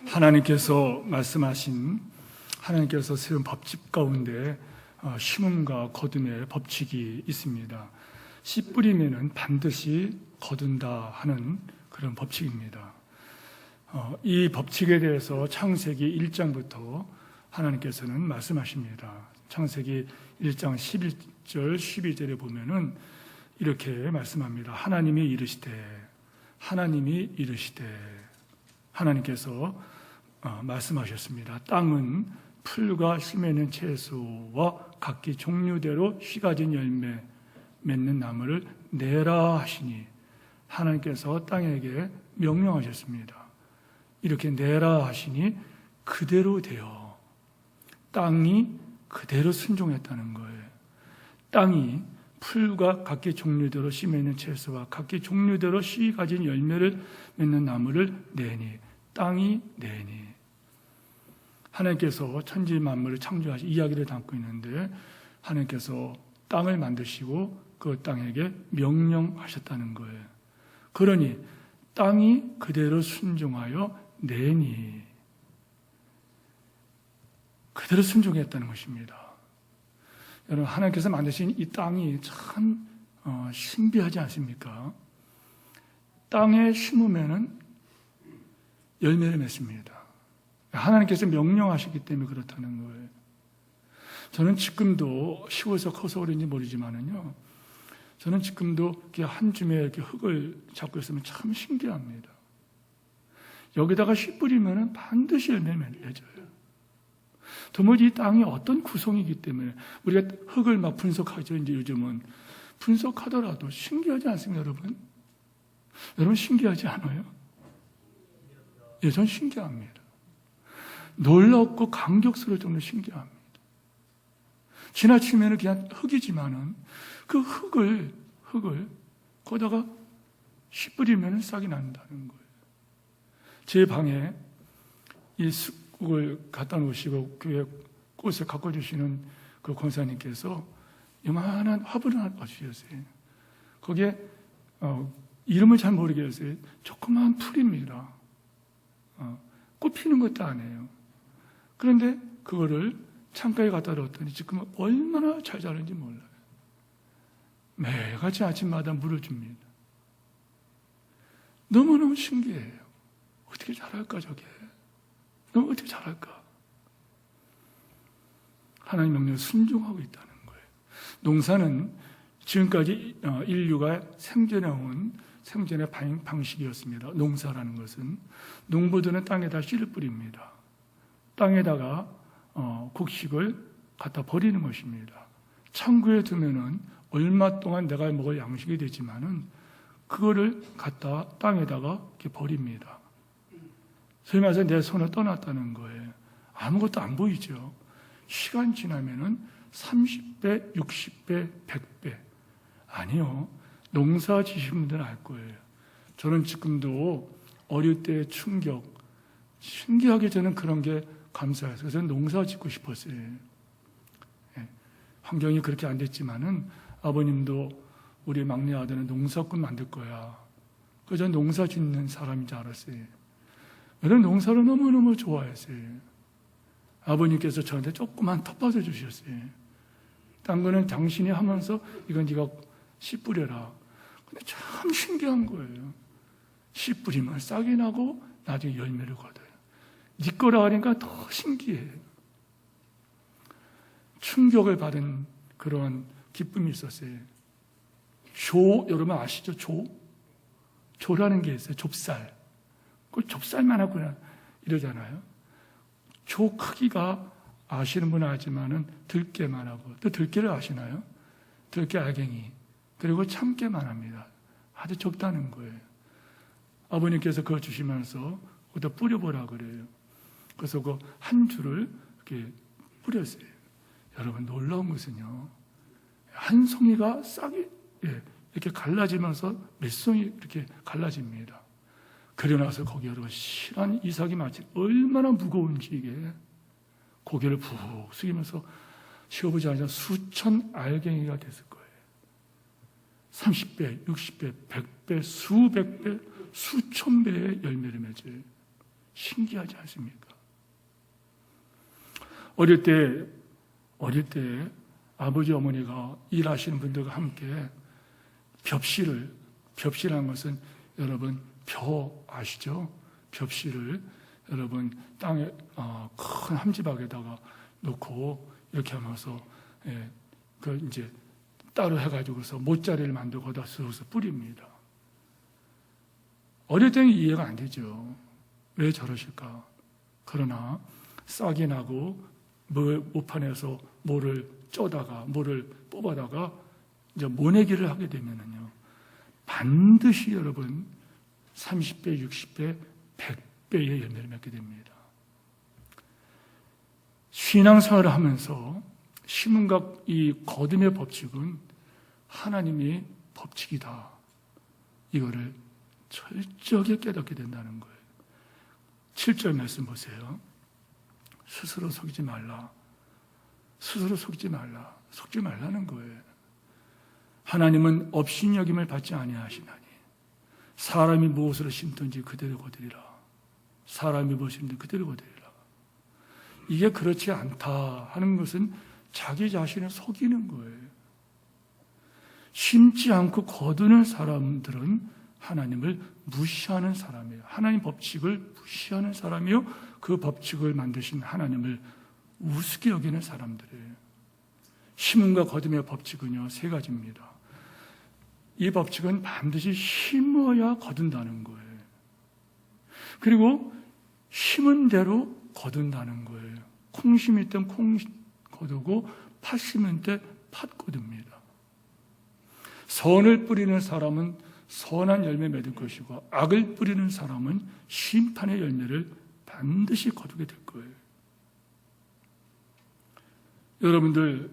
하나님께서 말씀하신, 하나님께서 세운 법칙 가운데 심음과 거둠의 법칙이 있습니다. 씨 뿌리면은 반드시 거둔다 하는 그런 법칙입니다. 이 법칙에 대해서 창세기 1장부터 하나님께서는 말씀하십니다. 창세기 1장 11절 12절에 보면은 이렇게 말씀합니다. 하나님이 이르시되 하나님께서 말씀하셨습니다. 땅은 풀과 심에는 채소와 각기 종류대로 씨 가진 열매 맺는 나무를 내라 하시니, 하나님께서 땅에게 명령하셨습니다. 이렇게 내라 하시니 그대로 되어 땅이 그대로 순종했다는 거예요. 땅이 풀과 각기 종류대로 씨 맺는 채소와 각기 종류대로 씨 가진 열매를 맺는 나무를 내니, 땅이 내니. 하나님께서 천지 만물을 창조하신 이야기를 담고 있는데, 하나님께서 땅을 만드시고 그 땅에게 명령하셨다는 거예요. 그러니 땅이 그대로 순종하여 내니, 그대로 순종했다는 것입니다. 여러분, 하나님께서 만드신 이 땅이 참 신비하지 않습니까? 땅에 심으면은 열매를 맺습니다. 하나님께서 명령하시기 때문에 그렇다는 거예요. 저는 지금도 시골에서 커서 그런지 모르지만은요, 저는 지금도 이렇게 한 줌에 이렇게 흙을 잡고 있으면 참 신기합니다. 여기다가 씨 뿌리면은 반드시 열매를 맺어요. 도무지 이 땅이 어떤 구성이기 때문에 우리가 흙을 막 분석하죠. 이제 요즘은 분석하더라도 신기하지 않습니까, 여러분? 여러분 신기하지 않아요? 예, 전 신기합니다. 놀랍고 감격스러울 정도로 신기합니다. 지나치면 그냥 흙이지만은 그 흙을 거기다가 씨 뿌리면 싹이 난다는 거예요. 제 방에 이 쑥을 갖다 놓으시고 교회 꽃을 가꿔주시는 그 권사님께서 요만한 화분을 하나 주셨어요. 거기에 이름을 잘 모르겠어요. 조그마한 풀입니다. 꽃 피는 것도 아니에요. 그런데 그거를 창가에 갖다 뒀더니 지금 얼마나 잘 자라는지 몰라요. 매일같이 아침마다 물을 줍니다. 너무너무 신기해요. 어떻게 자랄까 저게? 너무 어떻게 자랄까? 하나님 명령에 순종하고 있다는 거예요. 농사는 지금까지 인류가 생존해온 생존의 방식이었습니다. 농사라는 것은 농부들은 땅에다 씨를 뿌립니다. 땅에다가 곡식을 갖다 버리는 것입니다. 창고에 두면은 얼마 동안 내가 먹을 양식이 되지만은 그거를 갖다 땅에다가 이렇게 버립니다. 소위 말해서 내 손을 떠났다는 거예요. 아무것도 안 보이죠. 시간 지나면은 30배, 60배, 100배. 아니요. 농사 지신 분들은 알 거예요. 저는 지금도 어릴 때의 충격, 신기하게 저는 그런 게 감사해서 저는 농사 짓고 싶었어요. 예. 환경이 그렇게 안 됐지만은 아버님도 우리 막내 아들은 농사꾼 만들 거야. 그래서 저는 농사 짓는 사람인 줄 알았어요. 저는 농사를 너무너무 좋아했어요. 아버님께서 저한테 조그만 텃밭을 주셨어요. 딴 거는 당신이 하면서 이건 네가 씨 뿌려라. 근데 참 신기한 거예요. 씨 뿌리면 싹이 나고 나중에 열매를 거둬요. 네 거라 하니까 더 신기해요. 충격을 받은 그런 기쁨이 있었어요. 여러분 아시죠? 조라는 게 있어요. 좁쌀. 그 좁쌀만 하고 이러잖아요. 조 크기가 아시는 분은 알지만은 들깨만 하고, 또 들깨를 아시나요? 들깨 알갱이. 그리고 참깨만 합니다. 아주 적다는 거예요. 아버님께서 그걸 주시면서 거기다 뿌려보라 그래요. 그래서 그 한 줄을 이렇게 뿌렸어요. 여러분 놀라운 것은요, 한 송이가 싹이 이렇게 갈라지면서 몇 송이 이렇게 갈라집니다. 그러고 나서 거기 여러분 실한 이삭이 마치 얼마나 무거운지 이게 고개를 푹 숙이면서 쉬어보지 않으면 수천 알갱이가 됐을 거예요. 30배, 60배, 100배, 수백 배, 수천 배의 열매를 맺어요. 신기하지 않습니까? 어릴 때 아버지 어머니가 일하시는 분들과 함께 벽시라는 것은 여러분 벼 아시죠? 벽시를 여러분 땅에 큰 함지박에다가 놓고 이렇게 하면서 그 이제 따로 해가지고서 못자리를 만들고 거기다 쓱쓱 뿌립니다. 어릴 때는 이해가 안 되죠. 왜 저러실까? 그러나 싹이 나고 모판에서 모를 쪄다가 모를 뽑아다가 이제 모내기를 하게 되면은요, 반드시 여러분 30배, 60배, 100배의 열매를 맺게 됩니다. 신앙생활을 하면서 심은과 이 거듭의 법칙은 하나님의 법칙이다. 이거를 철저하게 깨닫게 된다는 거예요. 7절 말씀 보세요. 스스로 속이지 말라. 스스로 속이지 말라. 속지 말라는 거예요. 하나님은 업신여김을 받지 아니하시나니 사람이 무엇으로 심든지 그대로 거두리라. 사람이 무엇을 심든지 그대로 거두리라. 이게 그렇지 않다 하는 것은 자기 자신을 속이는 거예요. 심지 않고 거두는 사람들은 하나님을 무시하는 사람이에요. 하나님 법칙을 무시하는 사람이요, 그 법칙을 만드신 하나님을 우습게 여기는 사람들이에요. 심음과 거둠의 법칙은요, 세 가지입니다. 이 법칙은 반드시 심어야 거둔다는 거예요. 그리고 심은 대로 거둔다는 거예요. 콩 심을 땐 콩 거두고 팥 심을 때 팥 거둡니다. 선을 뿌리는 사람은 선한 열매 맺을 것이고, 악을 뿌리는 사람은 심판의 열매를 반드시 거두게 될 거예요. 여러분들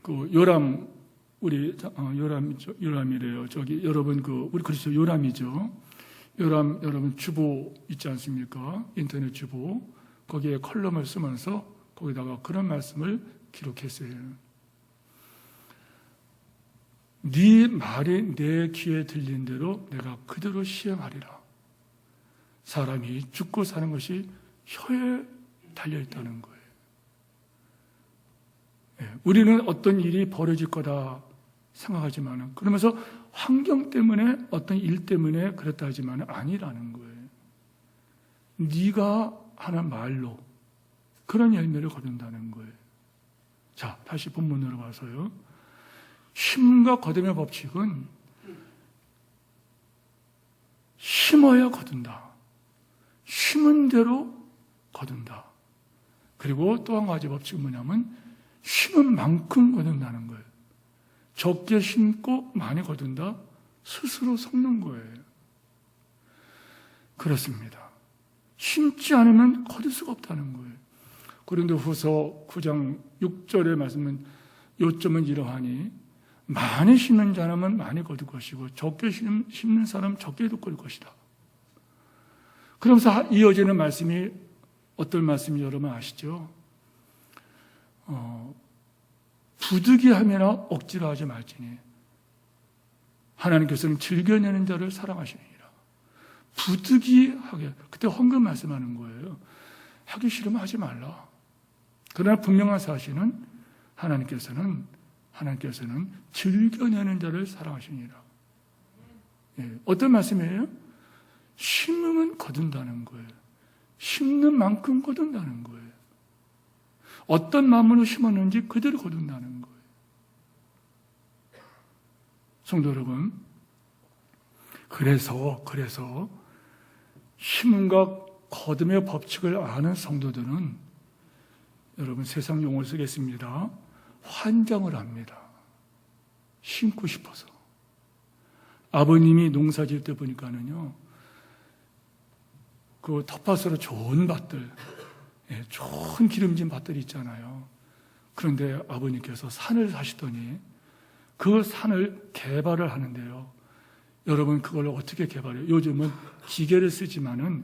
그 요람, 요람이래요. 저기 여러분 우리 그렇죠, 요람이죠. 요람 여러분 주보 있지 않습니까? 인터넷 주보. 거기에 컬럼을 쓰면서 거기다가 그런 말씀을 기록했어요. 네 말이 내 귀에 들린 대로 내가 그대로 시행하리라. 사람이 죽고 사는 것이 혀에 달려있다는 거예요. 우리는 어떤 일이 벌어질 거다 생각하지만, 그러면서 환경 때문에 어떤 일 때문에 그랬다 하지만 아니라는 거예요. 네가 하는 말로 그런 열매를 거둔다는 거예요. 자, 다시 본문으로 와서요. 심과 거둠의 법칙은 심어야 거둔다. 심은 대로 거둔다. 그리고 또 한 가지 법칙은 뭐냐면 심은 만큼 거둔다는 거예요. 적게 심고 많이 거둔다. 스스로 속는 거예요. 그렇습니다. 심지 않으면 거둘 수가 없다는 거예요. 고린도후서 9장 6절의 말씀은 요점은 이러하니 많이 심는 자라면 많이 거둘 것이고 적게 심는 사람은 적게 거둘 것이다. 그러면서 이어지는 말씀이 어떤 말씀이 여러분 아시죠? 부득이하면 억지로 하지 말지니 하나님께서는 즐겨내는 자를 사랑하시니라. 부득이하게, 그때 헌금 말씀하는 거예요. 하기 싫으면 하지 말라. 그러나 분명한 사실은 하나님께서는 즐겨내는 자를 사랑하시니라. 어떤 말씀이에요? 심으면 거둔다는 거예요. 심는 만큼 거둔다는 거예요. 어떤 마음으로 심었는지 그대로 거둔다는 거예요. 성도 여러분, 그래서 심음과 거둠의 법칙을 아는 성도들은 여러분 세상 용어를 쓰겠습니다. 환장을 합니다. 심고 싶어서. 아버님이 농사 지을 때 보니까는요, 그 텃밭으로 좋은 밭들, 좋은 기름진 밭들이 있잖아요. 그런데 아버님께서 산을 사시더니 그 산을 개발을 하는데요. 여러분 그걸 어떻게 개발해요? 요즘은 기계를 쓰지만은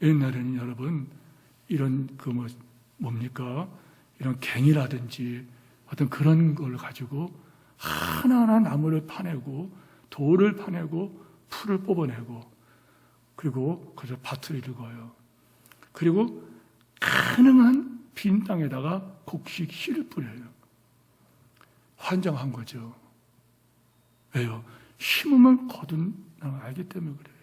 옛날에는 여러분 이런 뭡니까? 이런 갱이라든지 어떤 그런 걸 가지고 하나하나 나무를 파내고 돌을 파내고 풀을 뽑아내고 그리고 그저 밭을 읽어요. 그리고 가능한 빈 땅에다가 곡식 씨를 뿌려요. 환장한 거죠. 왜요? 심으면 거둔다는 걸 알기 때문에 그래요.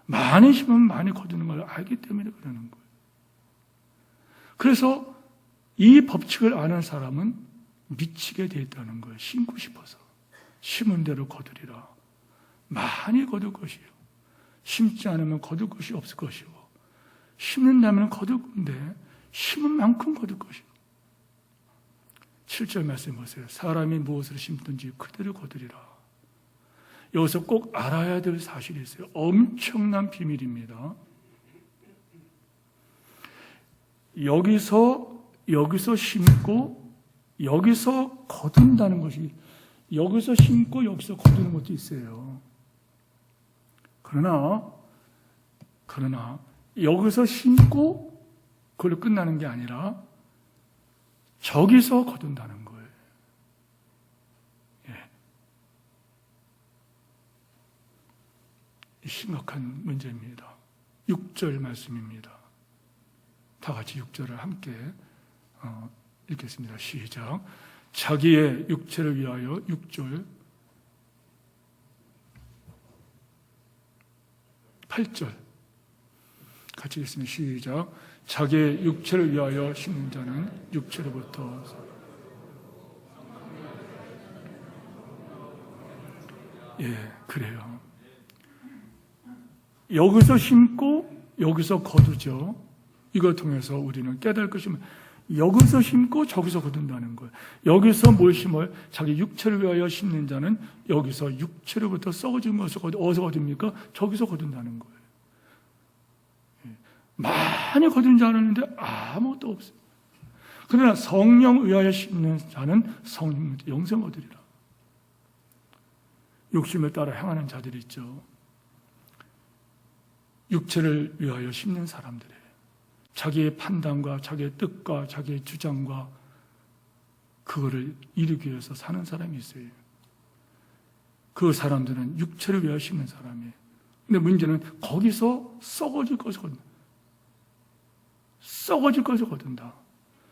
많이 심으면 많이 거두는 걸 알기 때문에 그러는 거예요. 그래서 이 법칙을 아는 사람은 미치게 돼 있다는 거예요. 심고 싶어서. 심은 대로 거두리라. 많이 거둘 것이요. 심지 않으면 거둘 것이 없을 것이고, 심는다면 거둘 건데 심은 만큼 거둘 것이고. 7절 말씀 보세요. 사람이 무엇을 심든지 그대로 거두리라. 여기서 꼭 알아야 될 사실이 있어요. 엄청난 비밀입니다. 여기서 심고 여기서 거둔다는 것이, 여기서 심고 여기서 거두는 것도 있어요. 그러나 여기서 심고 그걸로 끝나는 게 아니라 저기서 거둔다는 거예요. 예. 심각한 문제입니다. 6절 말씀입니다. 다 같이 6절을 함께 읽겠습니다. 시작. 자기의 육체를 위하여 6절 8절 같이 읽습니다. 시작. 자기의 육체를 위하여 심는 자는 육체로부터, 예, 그래요. 여기서 심고 여기서 거두죠. 이걸 통해서 우리는 깨달을 것이면 여기서 심고 저기서 거둔다는 거예요. 여기서 뭘 심어요? 자기 육체를 위하여 심는 자는 여기서 육체로부터 썩어진 것을 어디서 거둡니까? 저기서 거둔다는 거예요. 많이 거둔 자는데 아무것도 없어요. 그러나 성령 의하여 심는 자는 성령 영생 얻으리라. 욕심을 따라 행하는 자들이 있죠. 육체를 위하여 심는 사람들이에요. 자기의 판단과 자기의 뜻과 자기의 주장과 그거를 이루기 위해서 사는 사람이 있어요. 그 사람들은 육체를 위하여 심는 사람이에요. 근데 문제는 거기서 썩어질 것을 거둔다. 썩어질 것을 거둔다.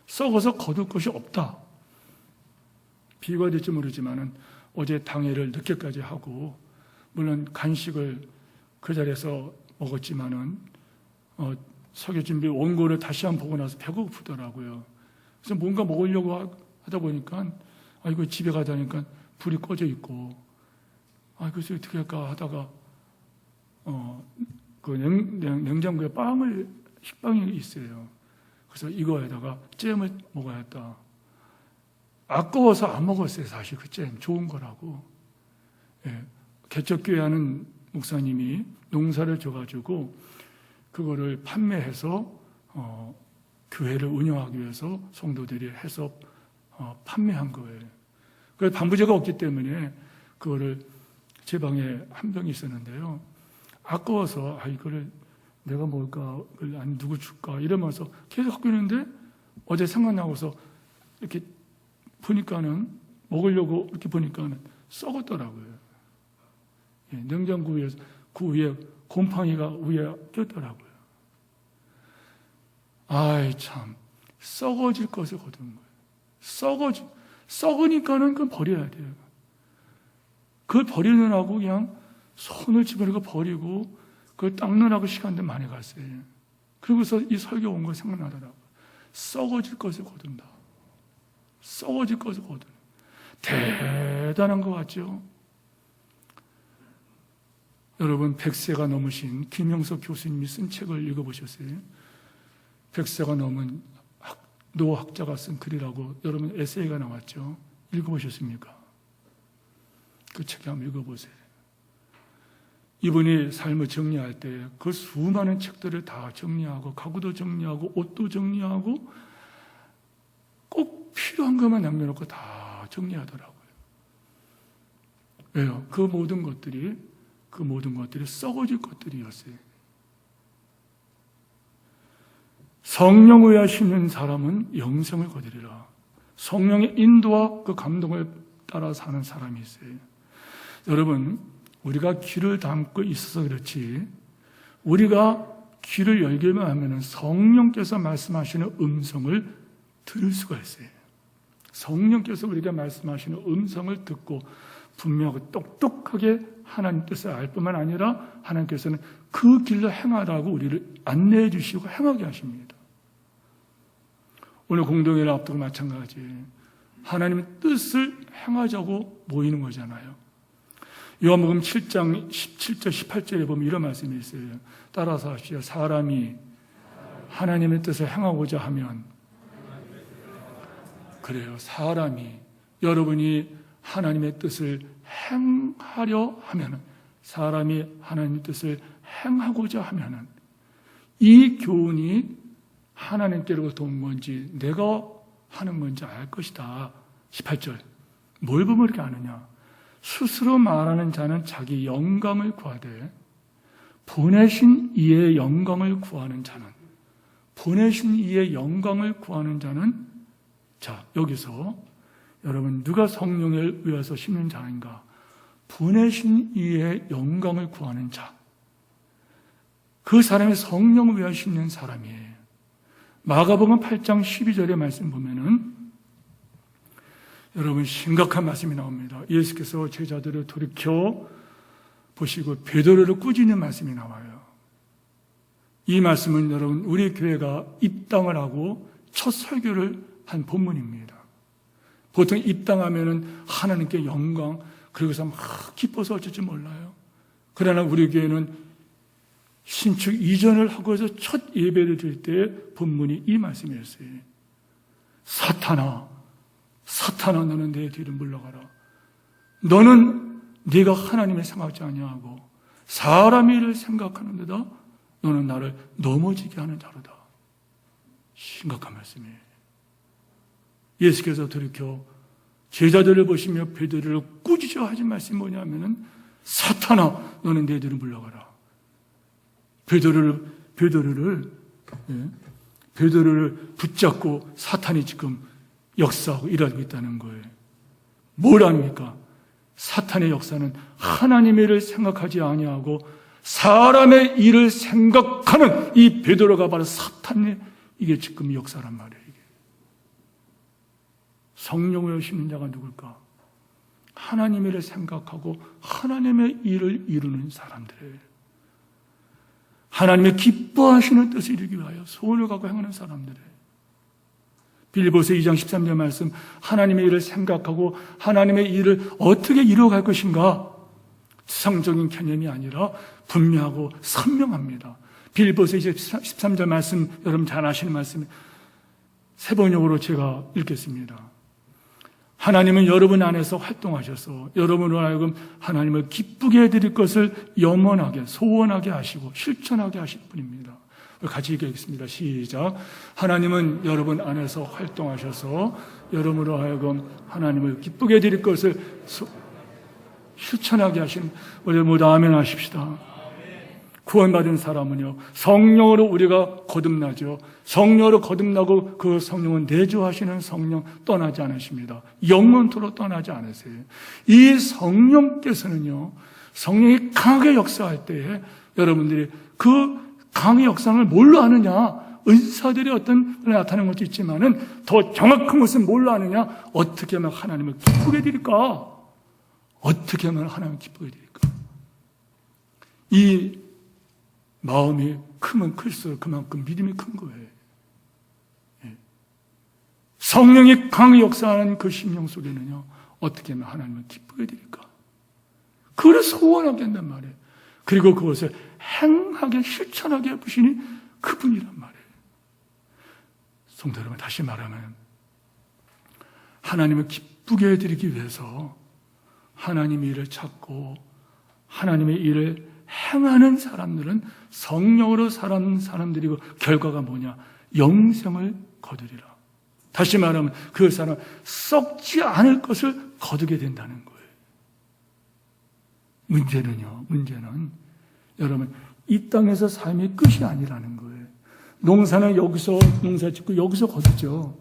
썩어서 거둘 것이 없다. 비유가 될지 모르지만은 어제 당회를 늦게까지 하고, 물론 간식을 그 자리에서 먹었지만은 설교 준비 원고를 다시 한번 보고 나서 배고프더라고요. 그래서 뭔가 먹으려고 하다 보니까 이거 집에 가자니까 불이 꺼져 있고, 그래서 어떻게 할까 하다가 그 냉장고에 식빵이 있어요. 그래서 이거에다가 잼을 먹어야겠다. 아까워서 안 먹었어요. 사실 그 잼 좋은 거라고. 예, 개척교회 하는 목사님이 농사를 줘가지고 그거를 판매해서 교회를 운영하기 위해서 성도들이 해서 판매한 거예요. 그래서 방부제가 없기 때문에 그거를 제 방에 한 병이 있었는데요. 아까워서 이거를 내가 먹을까, 누구 줄까 이러면서 계속 갖고 있는데 어제 생각나고서 이렇게 보니까는 먹으려고 이렇게 보니까는 썩었더라고요. 예, 냉장고 위에서 그 위에 곰팡이가 위에 꼈더라고요. 참 썩어질 것을 거두는 거예요. 썩으니까는 그걸 버려야 돼요. 그걸 버리느라고 그냥 손을 집어넣고 버리고 그걸 닦느라고 시간도 많이 갔어요. 그러고서 이 설교 온 거 생각나더라고요. 썩어질 것을 거둔다. 썩어질 것을 거둔다. 대단한 것 같죠? 여러분 100세가 넘으신 김영석 교수님이 쓴 책을 읽어보셨어요? 100세가 넘은 노학자가 쓴 글이라고 여러분 에세이가 나왔죠? 읽어보셨습니까? 그 책 한번 읽어보세요. 이분이 삶을 정리할 때 그 수많은 책들을 다 정리하고 가구도 정리하고 옷도 정리하고 꼭 필요한 것만 남겨놓고 다 정리하더라고요. 왜요? 그 모든 것들이 썩어질 것들이었어요. 성령을 위하여 심는 사람은 영생을 거두리라. 성령의 인도와 그 감동을 따라 사는 사람이 있어요. 여러분, 우리가 귀를 담고 있어서 그렇지 우리가 귀를 열기만 하면 성령께서 말씀하시는 음성을 들을 수가 있어요. 성령께서 우리가 말씀하시는 음성을 듣고 분명하고 똑똑하게 하나님 뜻을 알 뿐만 아니라 하나님께서는 그 길로 행하라고 우리를 안내해 주시고 행하게 하십니다. 오늘 공동회를 앞두고 마찬가지예요. 하나님의 뜻을 행하자고 모이는 거잖아요. 요한복음 7장 17절 18절에 보면 이런 말씀이 있어요. 따라서 하시오. 사람이 하나님의 뜻을 행하고자 하면, 그래요. 사람이 여러분이 하나님의 뜻을 행하려 하면, 사람이 하나님의 뜻을 행하고자 하면 이 교훈이 하나님께로부터 온 건지 내가 하는 건지 알 것이다. 18절. 뭘 보면 이렇게 아느냐? 스스로 말하는 자는 자기 영광을 구하되 보내신 이의 영광을 구하는 자는, 보내신 이의 영광을 구하는 자는, 자, 여기서 여러분 누가 성령을 위해서 심는 자인가? 보내신 이의 영광을 구하는 자. 그 사람이 성령을 위하여 심는 사람이에요. 마가복음 8장 12절의 말씀 보면은 여러분 심각한 말씀이 나옵니다. 예수께서 제자들을 돌이켜 보시고 베드로를 꾸짖는 말씀이 나와요. 이 말씀은 여러분 우리 교회가 입당을 하고 첫 설교를 한 본문입니다. 보통 입당하면은 하나님께 영광, 그러고서 막 기뻐서 어쩔지 몰라요. 그러나 우리 교회는 신축 이전을 하고서 첫 예배를 드릴 때 본문이 이 말씀이었어요. 사탄아, 사탄아, 너는 내 뒤를 물러가라. 너는 네가 하나님을 생각하지 아니하고 사람의 일을 생각하는 데다 너는 나를 넘어지게 하는 자로다. 심각한 말씀이에요. 예수께서 돌이켜 제자들을 보시며 베드로를 꾸짖어 하신 말씀이 뭐냐면은 사탄아, 너는 내 뒤를 물러가라. 베드로를 붙잡고 사탄이 지금 역사하고 일하고 있다는 거예요. 뭘 합니까? 사탄의 역사는 하나님의 일을 생각하지 아니하고 사람의 일을 생각하는 이 베드로가 바로 사탄의 이게 지금 역사란 말이에요. 이게. 성령을 심는 자가 누굴까? 하나님의 일을 생각하고 하나님의 일을 이루는 사람들이에요. 하나님의 기뻐하시는 뜻을 이루기 위하여 소원을 갖고 행하는 사람들이에요. 빌립보서 2장 13절 말씀, 하나님의 일을 생각하고 하나님의 일을 어떻게 이루어갈 것인가? 추상적인 개념이 아니라 분명하고 선명합니다. 빌립보서 13절 말씀, 여러분 잘 아시는 말씀, 세 번역으로 제가 읽겠습니다. 하나님은 여러분 안에서 활동하셔서 여러분으로 하여금 하나님을 기쁘게 해드릴 것을 염원하게, 소원하게 하시고 실천하게 하실 분입니다. 같이 읽겠습니다. 시작. 하나님은 여러분 안에서 활동하셔서 여러분으로 하여금 하나님을 기쁘게 해드릴 것을 실천하게 하시는, 우리 모두 아멘 하십시다. 구원받은 사람은요, 성령으로 우리가 거듭나죠. 성령으로 거듭나고 그 성령은 내주하시는 성령 떠나지 않으십니다. 영원토록 떠나지 않으세요. 이 성령께서는요, 성령이 강하게 역사할 때에 여러분들이 그 강의 역사를 뭘로 아느냐? 은사들이 어떤 나타나는 것도 있지만은 더 정확한 것은 뭘로 아느냐? 어떻게 하면 하나님을 기쁘게 드릴까? 어떻게 하면 하나님을 기쁘게 드릴까? 이 마음이 크면 클수록 그만큼 믿음이 큰 거예요. 성령이 강히 역사하는 그 심령 속에는요, 어떻게 하면 하나님을 기쁘게 드릴까? 그걸 소원하게 한단 말이에요. 그리고 그것을 행하게, 실천하게 해보시니 그분이란 말이에요. 성도 여러분, 다시 말하면 하나님을 기쁘게 해드리기 위해서 하나님의 일을 찾고 하나님의 일을 행하는 사람들은 성령으로 사는 사람들이고 결과가 뭐냐? 영생을 거두리라. 다시 말하면 그 사람은 썩지 않을 것을 거두게 된다는 거예요. 문제는 여러분, 이 땅에서 삶이 끝이 아니라는 거예요. 농사는 여기서 농사 짓고 여기서 거두죠.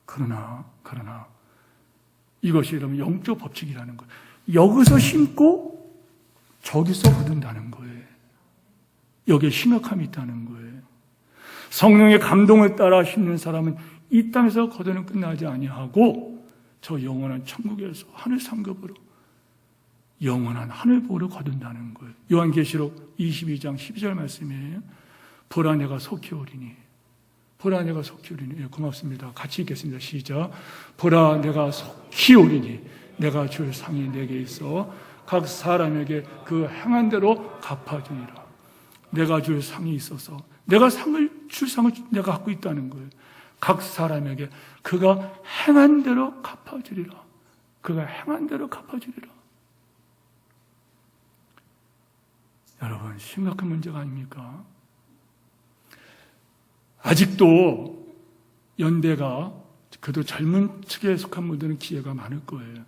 그러나 이것이 여러분 영적 법칙이라는 거예요. 여기서 심고 저기서 거둔다는 거예요. 여기에 심각함이 있다는 거예요. 성령의 감동을 따라 심는 사람은 이 땅에서 거두는 끝나지 아니하고 저 영원한 천국에서 하늘 상급으로 영원한 하늘보를 거둔다는 거예요. 요한계시록 22장 12절 말씀이에요. 보라 내가 속히 오리니. 보라 내가 속히 오리니. 예, 고맙습니다. 같이 읽겠습니다. 시작. 보라 내가 속히 오리니 내가 줄 상이 내게 있어 각 사람에게 그 행한 대로 갚아주리라. 내가 줄 상이 있어서 내가 줄 상을 내가 갖고 있다는 거예요. 각 사람에게 그가 행한 대로 갚아주리라. 그가 행한 대로 갚아주리라. 여러분, 심각한 문제가 아닙니까? 아직도 연대가 그래도 젊은 층에 속한 분들은 기회가 많을 거예요.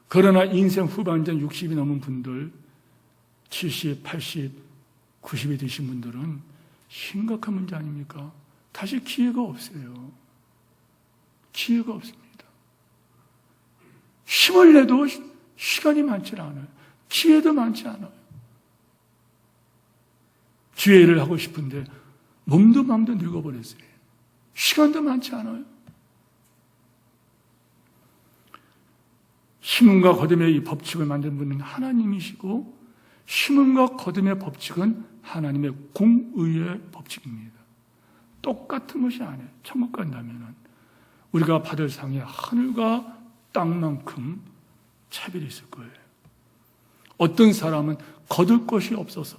그러나 인생 후반전 60이 넘은 분들, 70, 80, 90이 되신 분들은 심각한 문제 아닙니까? 다시 기회가 없어요. 기회가 없습니다. 힘을 내도 시간이 많지 않아요. 기회도 많지 않아요. 기회를 하고 싶은데 몸도 마음도 늙어버렸어요. 시간도 많지 않아요. 힘과 거듭의 이 법칙을 만든 분은 하나님이시고 힘과 거듭의 법칙은 하나님의 공의의 법칙입니다. 똑같은 것이 아니에요. 천국 간다면 우리가 받을 상이 하늘과 땅만큼 차별이 있을 거예요. 어떤 사람은 거둘 것이 없어서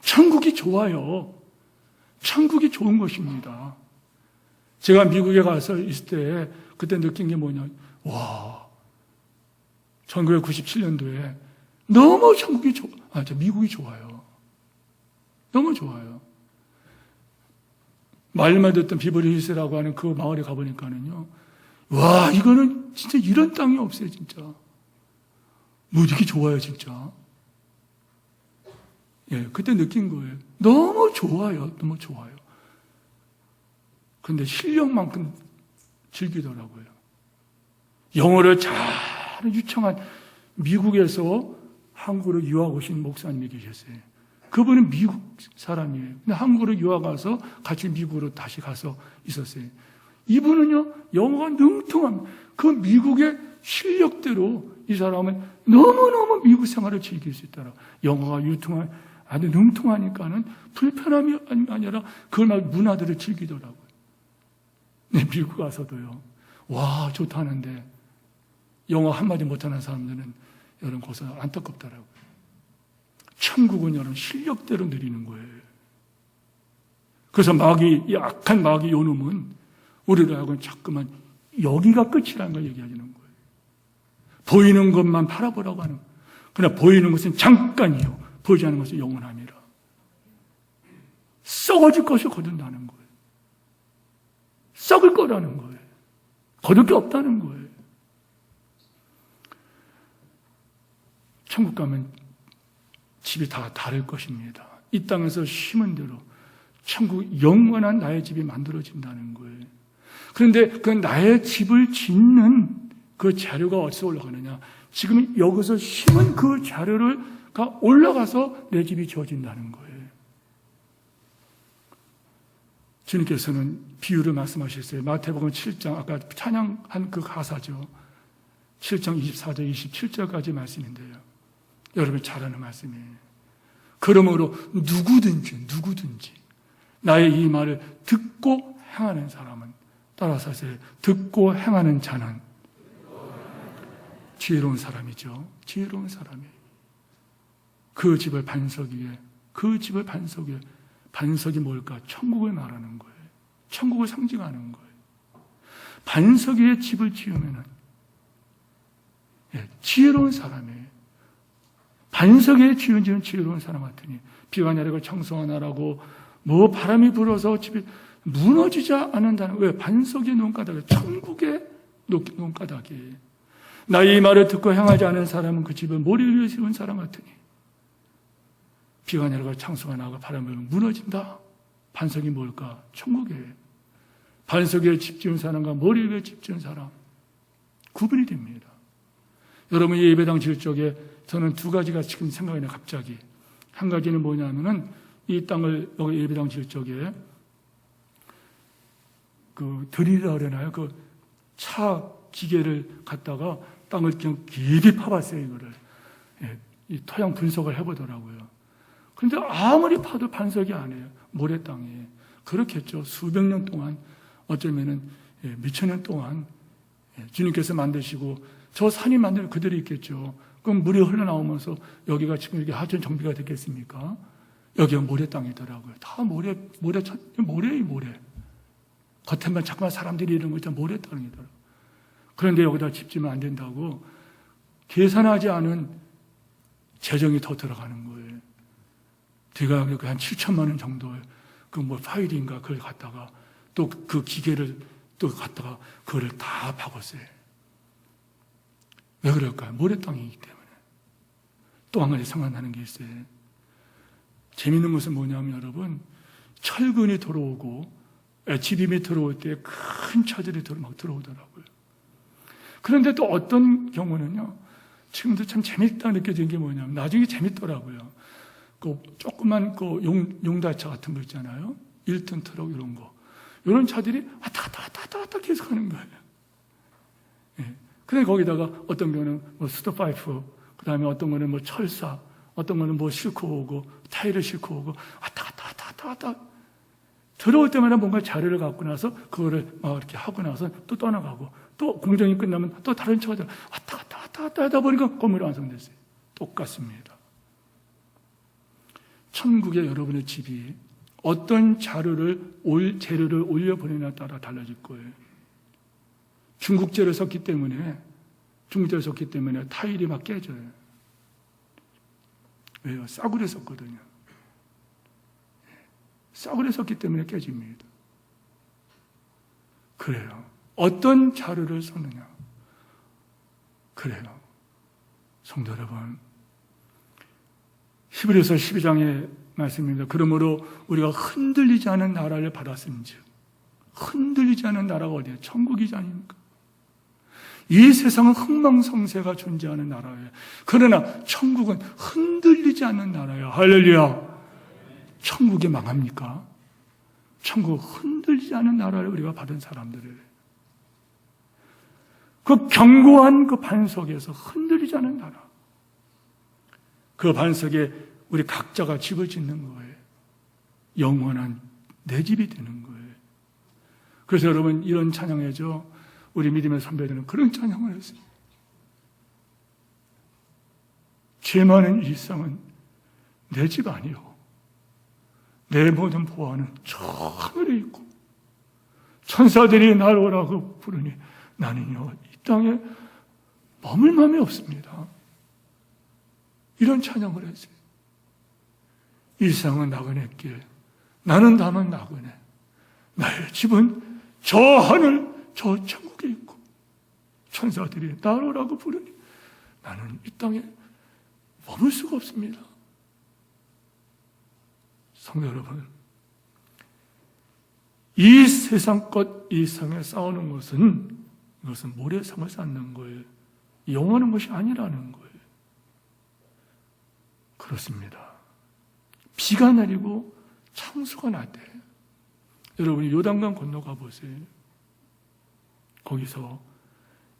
천국이 좋아요. 천국이 좋은 것입니다. 제가 미국에 가서 있을 때 그때 느낀 게 뭐냐. 와, 1997년도에 너무 미국이 좋아요. 너무 좋아요. 말만 듣던 비버리 힐스라고 하는 그 마을에 가보니까는요. 와, 이거는 진짜 이런 땅이 없어요, 진짜. 뭐 이렇게 좋아요, 진짜. 예, 그때 느낀 거예요. 너무 좋아요. 너무 좋아요. 그런데 실력만큼 즐기더라고요. 영어를 잘 유창한 미국에서 한국으로 유학 오신 목사님이 계셨어요. 그분은 미국 사람이에요. 근데 한국으로 유학 가서 같이 미국으로 다시 가서 있었어요. 이분은요, 영어가 능통합니다. 그 미국의 실력대로 이 사람은 너무너무 미국 생활을 즐길 수 있더라. 영어가 아주 능통하니까는 불편함이 아니라 그걸 막 문화들을 즐기더라고요. 네, 미국 가서도요. 와, 좋다는데 영어 한마디 못하는 사람들은 여러분 거기서 안타깝더라고요. 천국은 여러분 실력대로 누리는 거예요. 그래서 약한 마귀 요놈은 우리를 하고는 자꾸만 여기가 끝이라는 걸 얘기하는 거예요. 보이는 것만 바라보라고 하는 거예요. 그러나 보이는 것은 잠깐이요. 보이지 않는 것은 영원함이라. 썩어질 것을 거둔다는 거예요. 썩을 거라는 거예요. 거둘 게 없다는 거예요. 천국 가면 집이 다 다를 것입니다. 이 땅에서 심은 대로 천국 영원한 나의 집이 만들어진다는 거예요. 그런데 그 나의 집을 짓는 그 자료가 어디서 올라가느냐? 지금 여기서 심은 그 자료가 올라가서 내 집이 지어진다는 거예요. 주님께서는 비유를 말씀하셨어요. 마태복음 7장, 아까 찬양한 그 가사죠. 7장 24절, 27절까지 말씀인데요. 여러분 잘 아는 말씀이에요. 그러므로 누구든지 나의 이 말을 듣고 행하는 사람은, 따라서 하세요. 듣고 행하는 자는 지혜로운 사람이죠. 지혜로운 사람이에요. 그 집을 반석 위에, 반석이 뭘까? 천국을 말하는 거예요. 천국을 상징하는 거예요. 반석 위에 집을 지으면은, 지혜로운 사람이에요. 반석 위에 지은 집은 지혜로운 사람 같으니, 비가 내리고 청소가 나라고, 바람이 불어서 집이 무너지지 않는다는, 왜? 반석 위에 논가닥이에요. 천국의 논가닥이에요. 나의 이 말을 듣고 행하지 않은 사람은 그 집을 모래 위에 세운 사람 같으니, 비가 내리고 창수가 나고 바람이 불면 무너진다. 반석이 뭘까? 천국이에요. 반석 위에 집 지은 사람과 머리 위에 집 지은 사람 구분이 됩니다. 여러분 이 예배당 지을 적에 저는 두 가지가 지금 생각이 나요. 갑자기 한 가지는 뭐냐면은 이 땅을 여기 예배당 지을 적에 그 드리라 그러나요? 그 차 기계를 갖다가 땅을 그냥 깊이 파봤어요, 이거를. 예, 이 토양 분석을 해보더라고요. 그런데 아무리 파도 반석이 안 해요. 모래 땅에. 그렇겠죠. 수백 년 동안, 어쩌면은, 몇천 년 동안, 주님께서 만드시고, 저 산이 만들 그대로 있겠죠. 그럼 물이 흘러나오면서 여기가 지금 이렇게 하천 정비가 됐겠습니까? 여기가 모래 땅이더라고요. 다 모래예요, 모래. 겉에만 잠깐만 사람들이 이런 거 있잖아. 모래 땅이더라고요. 그런데 여기다 집 지으면 안 된다고 계산하지 않은 재정이 더 들어가는 거예요. 제가 한 7천만 원 정도의 그 파일인가 그걸 갖다가 또 그 기계를 또 갖다가 그거를 다 박았어요. 왜 그럴까요? 모래 땅이기 때문에. 또 한 가지 생각나는 게 있어요. 재밌는 것은 뭐냐면 여러분, 철근이 들어오고 지빔이 들어올 때 큰 차들이 막 들어오더라고요. 그런데 또 어떤 경우는요, 지금도 참 재밌다 느껴지는 게 뭐냐면 나중에 재밌더라고요. 그 조그만 그 용달차 같은 거 있잖아요. 1톤 트럭 이런 거. 이런 차들이 왔다 계속 하는 거예요. 예. 근데 거기다가 어떤 경우는 스토파이프, 그 다음에 어떤 거는 철사, 어떤 거는 싣고 오고, 타일을 싣고 오고, 왔다. 들어올 때마다 뭔가 자료를 갖고 나서, 그거를 막 이렇게 하고 나서 또 떠나가고, 또 공정이 끝나면 또 다른 차가 왔다 하다 보니까 건물이 완성됐어요. 똑같습니다. 천국의 여러분의 집이 어떤 재료를 올려보내냐에 따라 달라질 거예요. 중국재를 썼기 때문에 타일이 막 깨져요. 왜요? 싸구려 썼거든요. 싸구려 썼기 때문에 깨집니다. 그래요. 어떤 자료를 썼느냐. 그래요. 성도 여러분, 히브리서 12장의 말씀입니다. 그러므로 우리가 흔들리지 않은 나라를 받았음즉. 흔들리지 않은 나라가 어디예요? 천국이지 아닙니까? 이 세상은 흥망성쇠가 존재하는 나라예요. 그러나 천국은 흔들리지 않는 나라예요. 할렐루야. 천국이 망합니까? 천국 흔들리지 않는 나라를 우리가 받은 사람들을, 그 견고한 그 반석에서 흔들리지 않는 나라, 그 반석에 우리 각자가 집을 짓는 거예요. 영원한 내 집이 되는 거예요. 그래서 여러분, 이런 찬양해죠. 우리 믿음의 선배들은 그런 찬양을 했어요. 죄 많은 일상은 내 집 아니요, 내 모든 보화는 저 하늘에 있고 천사들이 날 오라고 부르니 나는요 이 땅에 머물 마음이 없습니다. 이런 찬양을 했어요. 일상은 나그네 길, 나는 다만 나그네, 나의 집은 저 하늘 저 천국에 있고 천사들이 날 오라고 부르니 나는 이 땅에 머물 수가 없습니다. 성도 여러분, 이 세상 것, 이 세상에 싸우는 것은, 이것은 모래성을 쌓는 거예요. 영원한 것이 아니라는 거예요. 그렇습니다. 비가 내리고 창수가 났대. 여러분이 요단강 건너가 보세요. 거기서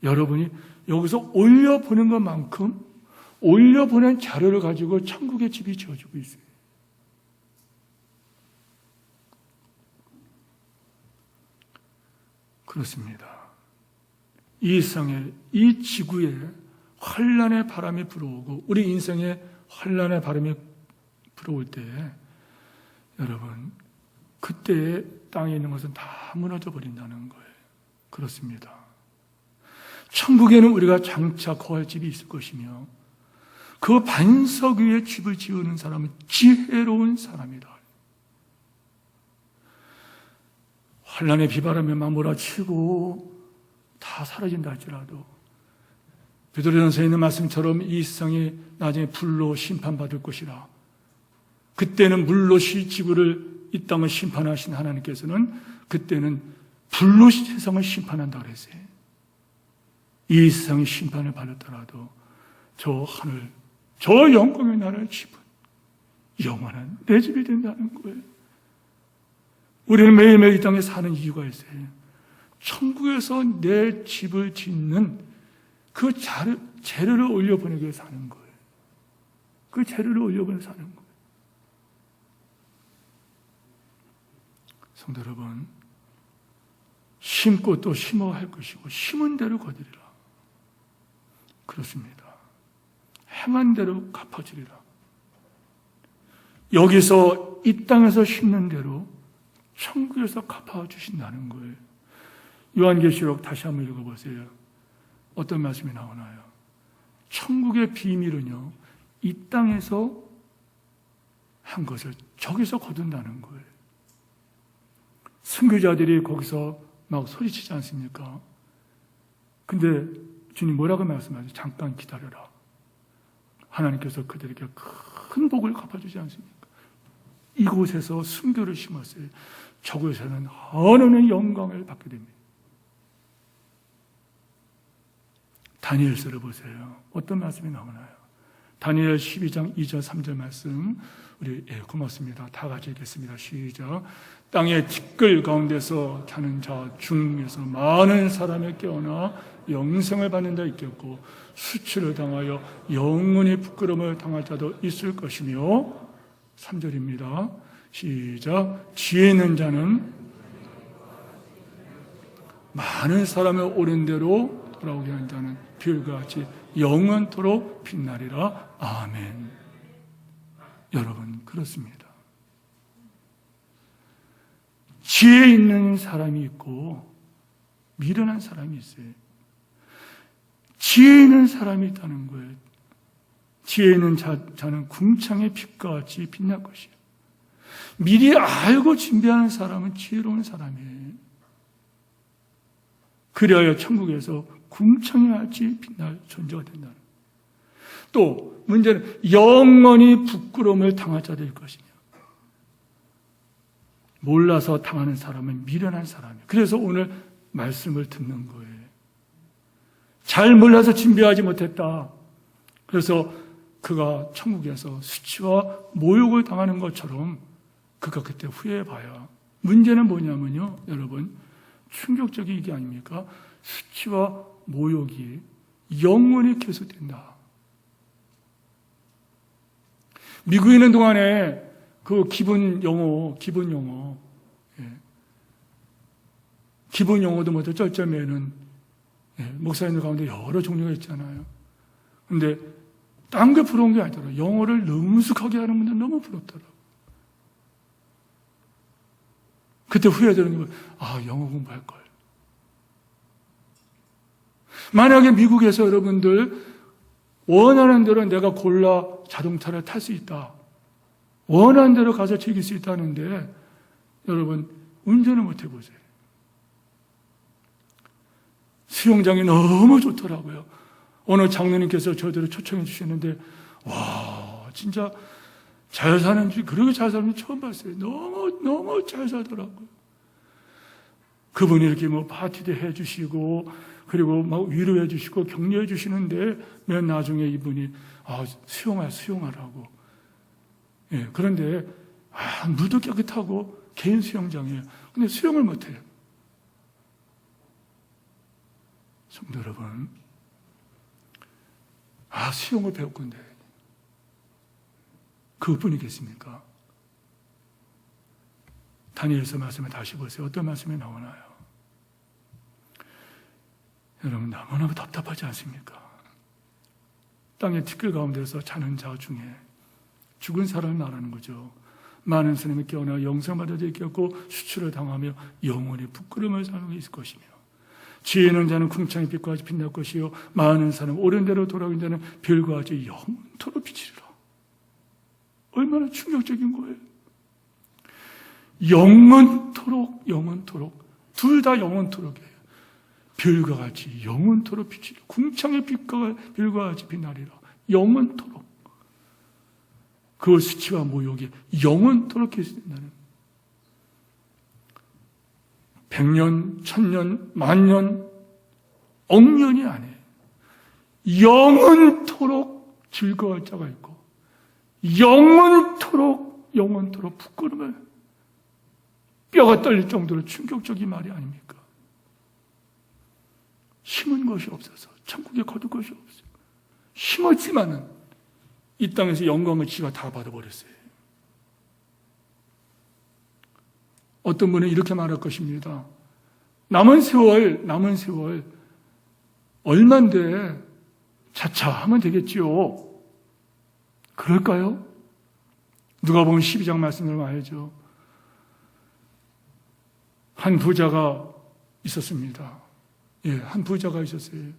여러분이 여기서 올려보는 것만큼 올려보낸 자료를 가지고 천국의 집이 지어지고 있어요. 그렇습니다. 이 세상에, 이 지구에 환란의 바람이 불어오고 우리 인생에 환란의 바람이 불어올 때 여러분, 그때의 땅에 있는 것은 다 무너져 버린다는 거예요. 그렇습니다. 천국에는 우리가 장차 거할 집이 있을 것이며 그 반석 위에 집을 지으는 사람은 지혜로운 사람이다. 환란의 비바람에 막 몰아치고 다 사라진다 할지라도 베드로전서에 있는 말씀처럼 이 세상이 나중에 불로 심판받을 것이라. 그때는 물로 지구를, 이 땅을 심판하신 하나님께서는 그때는 불로 세상을 심판한다 그랬어요. 이 세상이 심판을 받았더라도 저 하늘, 저 영광의 나라의 집은 영원한 내 집이 된다는 거예요. 우리는 매일매일 이 땅에 사는 이유가 있어요. 천국에서 내 집을 짓는 그 재료를 올려보내기 위해 사는 거예요. 그 재료를 올려보내서 사는 거예요. 성도 여러분, 심고 또 심어야 할 것이고 심은 대로 거두리라. 그렇습니다. 행한 대로 갚아주리라. 여기서 이 땅에서 심는 대로 천국에서 갚아주신다는 거예요. 요한계시록 다시 한번 읽어보세요. 어떤 말씀이 나오나요? 천국의 비밀은요, 이 땅에서 한 것을 저기서 거둔다는 거예요. 선교자들이 거기서 막 소리치지 않습니까? 근데 주님 뭐라고 말씀하세요? 잠깐 기다려라. 하나님께서 그들에게 큰 복을 갚아주지 않습니까? 이곳에서 순교를 심었어요. 저곳에서는 하나님의 영광을 받게 됩니다. 다니엘서를 보세요. 어떤 말씀이 나오나요? 다니엘 12장 2절 3절 말씀 우리 고맙습니다. 다 같이 읽겠습니다. 시작. 땅의 티끌 가운데서 자는 자 중에서 많은 사람이 깨어나 영생을 받는 자 있겠고 수치를 당하여 영원히 부끄러움을 당할 자도 있을 것이며 3절입니다. 시작. 지혜 있는 자는 많은 사람의 옳은 대로 돌아오게 하는 자는 별과 같이 영원토록 빛나리라. 아멘. 여러분, 그렇습니다. 지혜 있는 사람이 있고 미련한 사람이 있어요. 지혜 있는 사람이 있다는 거예요. 지혜 있는 자는 궁창의 빛과 같이 빛날 것이에요. 미리 알고 준비하는 사람은 지혜로운 사람이에요. 그래야 천국에서 궁창의 같이 빛날 존재가 된다는 거예요. 또 문제는 영원히 부끄러움을 당할 자들일 것이냐. 몰라서 당하는 사람은 미련한 사람이에요. 그래서 오늘 말씀을 듣는 거예요. 잘 몰라서 준비하지 못했다. 그래서 그가 천국에서 수치와 모욕을 당하는 것처럼 그가 그때 후회해봐야. 문제는 뭐냐면요, 여러분, 충격적인 게 아닙니까? 수치와 모욕이 영원히 계속된다. 미국에 있는 동안에 그 기본 영어도 먼저 쩔쩔매는 목사님들 가운데 여러 종류가 있잖아요. 근데 딴 게 부러운 게 아니더라고요. 영어를 능숙하게 하는 분들 너무 부럽더라고요. 그때 후회되는 게 영어 공부할 걸. 만약에 미국에서 여러분들 원하는 대로 내가 골라 자동차를 탈 수 있다. 원하는 대로 가서 즐길 수 있다는데 여러분 운전을 못 해보세요. 수영장이 너무 좋더라고요. 어느 장로님께서 저희들을 초청해 주셨는데 와 진짜 잘 사는지 그렇게 잘 사는 지 처음 봤어요. 너무 잘 살더라고요. 그분이 이렇게 파티도 해주시고 그리고 막 위로해 주시고 격려해 주시는데 맨 나중에 이분이 수영하라고. 그런데 물도 깨끗하고 개인 수영장이에요. 근데 수영을 못해요. 성도 여러분, 수영을 배울 건데 그분이겠습니까? 다니엘서 말씀을 다시 보세요. 어떤 말씀이 나오나요? 여러분 너무너무 답답하지 않습니까? 땅의 티끌 가운데서 자는 자 중에 죽은 사람을 말하는 거죠. 많은 사람이 깨어나 영생받아 있겠고 수치를 당하며 영원히 부끄러움을 당하고 있을 것이며 지혜 있는 자는 궁창의 빛과 같이 빛날 것이요 많은 사람 옳은 대로 돌아오는 자는 별과 같이 영원토록 비치리라. 얼마나 충격적인 거예요. 영원토록 둘 다 영원토록이에요. 별과 같이 영원토록 비치리라. 궁창의 빛과 별과 같이 빛나리라. 영원토록. 그 수치와 모욕이 영원토록 계속된다는 100년, 1000년, 만년, 억년이 아니에요. 영원토록 즐거울 자가 있고 영원토록 부끄러움을 뼈가 떨릴 정도로 충격적인 말이 아닙니까? 심은 것이 없어서 천국에 거둘 것이 없어요. 심었지만은 이 땅에서 영광을 지가 다 받아버렸어요. 어떤 분은 이렇게 말할 것입니다. 남은 세월 얼만데 차차 하면 되겠지요. 그럴까요? 누가복음 12장 말씀을 봐야죠. 한 부자가 있었습니다. 한 부자가 있었어요.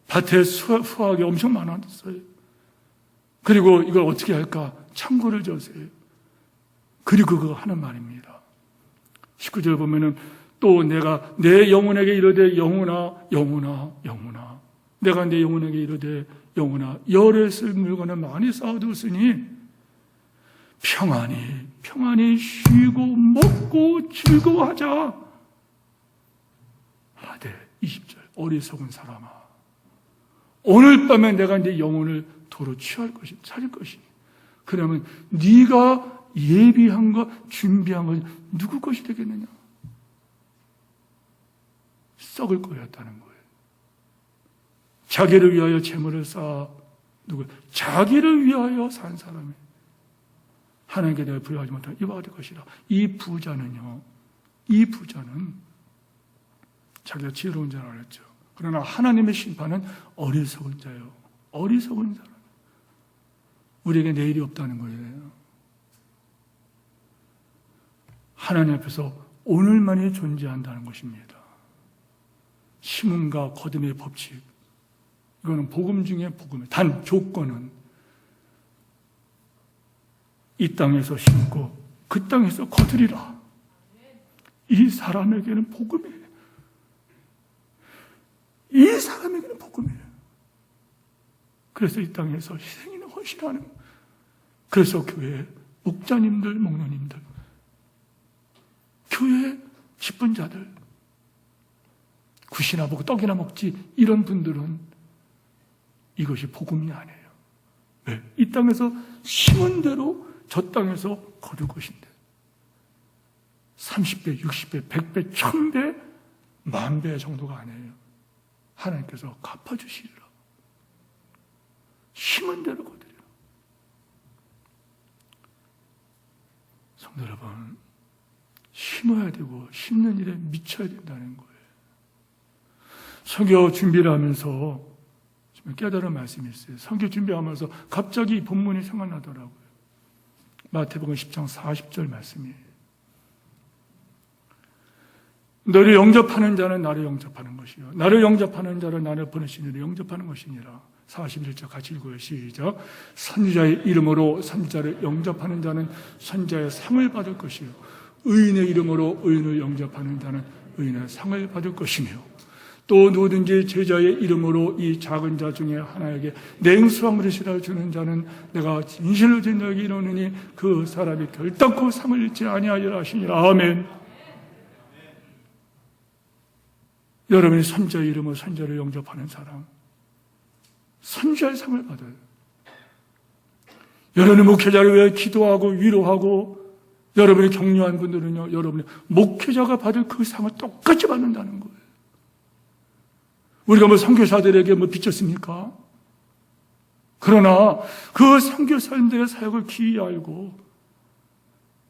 밭에 수확이 엄청 많았어요. 그리고 이걸 어떻게 할까? 창고를 졌어요. 그리고 그거 하는 말입니다. 19절 보면은 또 내가 내 영혼에게 이르되 영혼아 내가 내 영혼에게 이르되 영혼아 열에 쓸 물건을 많이 쌓아두었으니 평안히 쉬고 먹고 즐거워하자 하되 20절 어리석은 사람아 오늘 밤에 내가 네 영혼을 도로 찾을 것이니 그러면 네가 예비한 것 준비한 것 누구 것이 되겠느냐? 썩을 거였다는 거예요. 자기를 위하여 재물을 쌓아 자기를 위하여 산 사람이 하나님께 대해 부여하지 못한 이와 될 것이라. 이 부자는 자기가 지혜로운 자라고 했죠. 그러나 하나님의 심판은 어리석은 자예요. 어리석은 자라. 우리에게 내일이 없다는 거예요. 하나님 앞에서 오늘만이 존재한다는 것입니다. 심음과 거듭의 법칙. 이거는 복음 중에 복음이에요. 단 조건은 이 땅에서 심고 그 땅에서 거두리라. 이 사람에게는 복음이에요. 이 사람에게는 복음이에요. 그래서 이 땅에서 희생이나 헌신하는 거예요. 그래서 교회 목자님들, 목로님들, 교회 기쁜 자들, 굿이나 보고 떡이나 먹지 이런 분들은 이것이 복음이 아니에요. 왜? 이 땅에서 심은 대로 저 땅에서 거둘 것인데 30배, 60배, 100배, 1000배, 10,000배 정도가 아니에요. 하나님께서 갚아주시리라. 심은 대로 거두리라. 성도 여러분, 심어야 되고 심는 일에 미쳐야 된다는 거예요. 설교 준비를 하면서 깨달은 말씀이 있어요. 설교 준비하면서 갑자기 이 본문이 생각나더라고요. 마태복음 10장 40절 말씀이에요. 너를 영접하는 자는 나를 영접하는 것이요 나를 영접하는 자는 나를 보내신 이를 영접하는 것이니라. 41절 같이 읽어요. 시작. 선지자의 이름으로 선지자를 영접하는 자는 선지자의 상을 받을 것이요 의인의 이름으로 의인을 영접하는 자는 의인의 상을 받을 것이며 또 누구든지 제자의 이름으로 이 작은 자 중에 하나에게 냉수한 그릇이라 주는 자는 내가 진실로 너에게 이르노니 그 사람이 결단코 상을 잃지 아니하리라 하시니라. 아멘. 여러분이 선지자의 이름으로 선지자를 영접하는 사람, 선지자의 상을 받아요. 여러분이 목회자를 위해 기도하고 위로하고 여러분이 격려한 분들은요, 여러분이 목회자가 받을 그 상을 똑같이 받는다는 거예요. 우리가 선교사들에게 비쳤습니까? 그러나 그 선교사님들의 사역을 기이 알고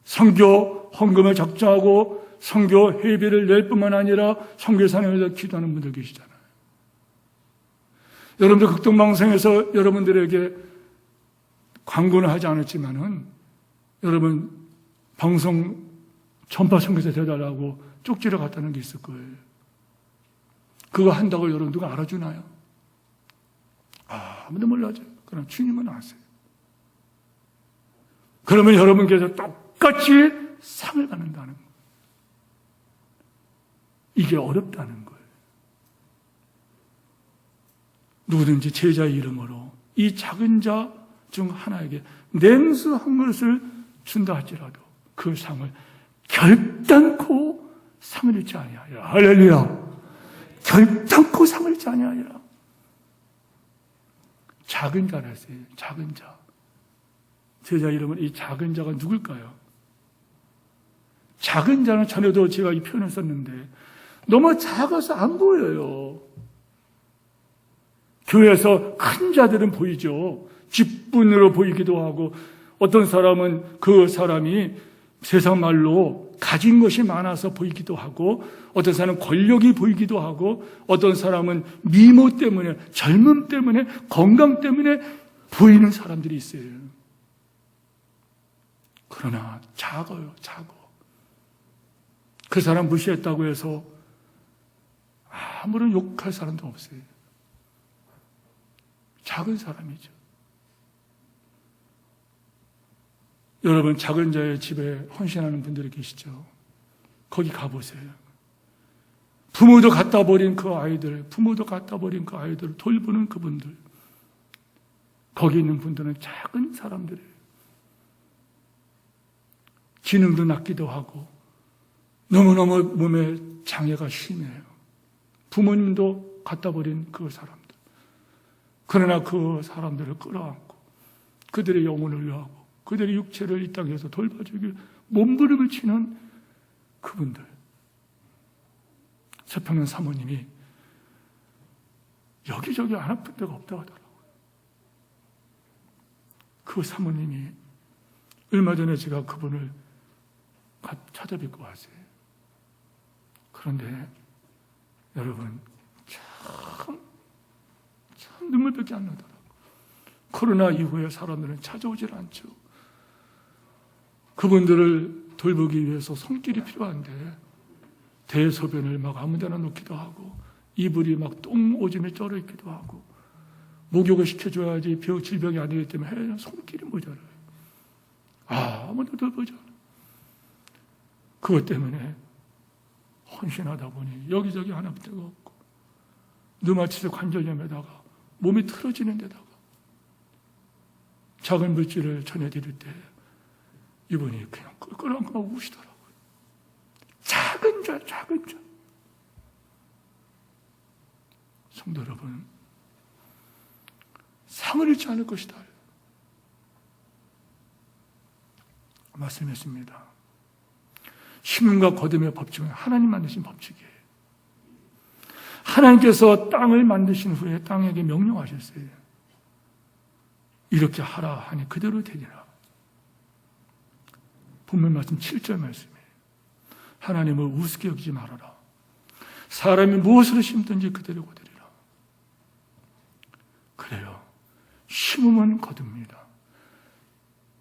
선교 헌금을 작정하고 선교 회비를 낼 뿐만 아니라 선교사님을 위해 기도하는 분들 계시잖아요. 여러분들 극동방송에서 여러분들에게 광고는 하지 않았지만은 여러분 방송 전파 선교사 되달라고 쪽지를 갖다는 게 있을 거예요. 그거 한다고 여러분 누가 알아주나요? 아무도 몰라죠. 그럼 주님은 아세요. 그러면 여러분께서 똑같이 상을 받는다는 거예요. 이게 어렵다는 거예요. 누구든지 제자의 이름으로 이 작은 자 중 하나에게 냉수 한 그릇을 준다 할지라도 그 상을 결단코 상을 잃지 아니하리라. 할렐루야. 결단코 상을 잃지 아니하리라. 작은 자라 했어요. 작은 자. 제자 이름은 이 작은 자가 누굴까요? 작은 자는 전에도 제가 이 표현을 썼는데 너무 작아서 안 보여요. 교회에서 큰 자들은 보이죠. 직분으로 보이기도 하고, 어떤 사람은 그 사람이 세상 말로 가진 것이 많아서 보이기도 하고, 어떤 사람은 권력이 보이기도 하고, 어떤 사람은 미모 때문에, 젊음 때문에, 건강 때문에 보이는 사람들이 있어요. 그러나 작아요, 작아. 그 사람 무시했다고 해서 아무런 욕할 사람도 없어요. 작은 사람이죠. 여러분, 작은 자의 집에 헌신하는 분들이 계시죠? 거기 가보세요. 부모도 갖다 버린 그 아이들, 부모도 갖다 버린 그 아이들을 돌보는 그분들. 거기 있는 분들은 작은 사람들이에요. 기능도 낮기도 하고 너무너무 몸에 장애가 심해요. 부모님도 갖다 버린 그 사람들. 그러나 그 사람들을 끌어안고 그들의 영혼을 위하고 그들의 육체를 이 땅에서 돌봐주길 몸부림을 치는 그분들. 서평년 사모님이 여기저기 안 아픈 데가 없다고 하더라고요. 그 사모님이 얼마 전에 제가 그분을 찾아뵙고 왔어요. 그런데 여러분 참 눈물밖에 안 나더라고요. 코로나 이후에 사람들은 찾아오질 않죠. 그분들을 돌보기 위해서 손길이 필요한데 대소변을 막 아무 데나 놓기도 하고 이불이 막 똥 오줌에 쩔어 있기도 하고 목욕을 시켜줘야지 질병이 안 되기 때문에 손길이 모자라요. 아무도 돌보지 않아요. 그것 때문에 헌신하다 보니 여기저기 하나 데가 없고 류마티스 관절염에다가 몸이 틀어지는 데다가 작은 물질을 전해드릴 때 이분이 그냥 끌끌렁끌렁 우시더라고요. 작은 자, 작은 자. 성도 여러분, 상을 잃지 않을 것이다 말씀했습니다. 심음과 거듭의 법칙은 하나님 만드신 법칙이에요. 하나님께서 땅을 만드신 후에 땅에게 명령하셨어요. 이렇게 하라 하니 그대로 되리라. 본문 말씀 7절 말씀이에요. 하나님을 우습게 여기지 말아라. 사람이 무엇을 심든지 그대로 거두리라. 그래요. 심으면 거둡니다.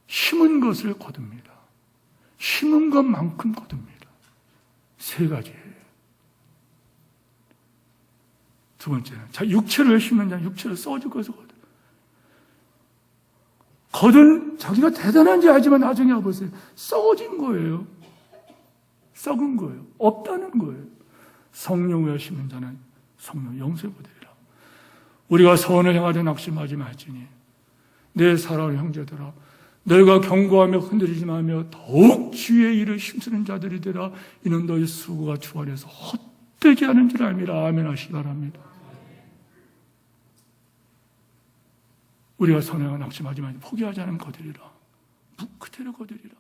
심은 것을 거둡니다. 심은 것만큼 거둡니다. 세 가지예요. 두 번째는 육체를 심는 자는 육체를 써줄 것을 거둔 자기가 대단한지 알지만 나중에 와보세요. 썩어진 거예요. 썩은 거예요. 없다는 거예요. 성령을 심는 자는 성령 영생을 거두리라. 우리가 선을 행하려 낙심하지 말지니 내 사랑하는 형제들아 너희가 경고하며 흔들리지 말며 더욱 주의 일을 힘쓰는 자들이 되라. 이는 너희 수고가 주 안에서 헛되게 하는 줄 알미라. 아멘 하시기 바랍니다. 우리가 선행을 낙심하지 말고 포기하지 않으면 거두리라. 그대로 거두리라.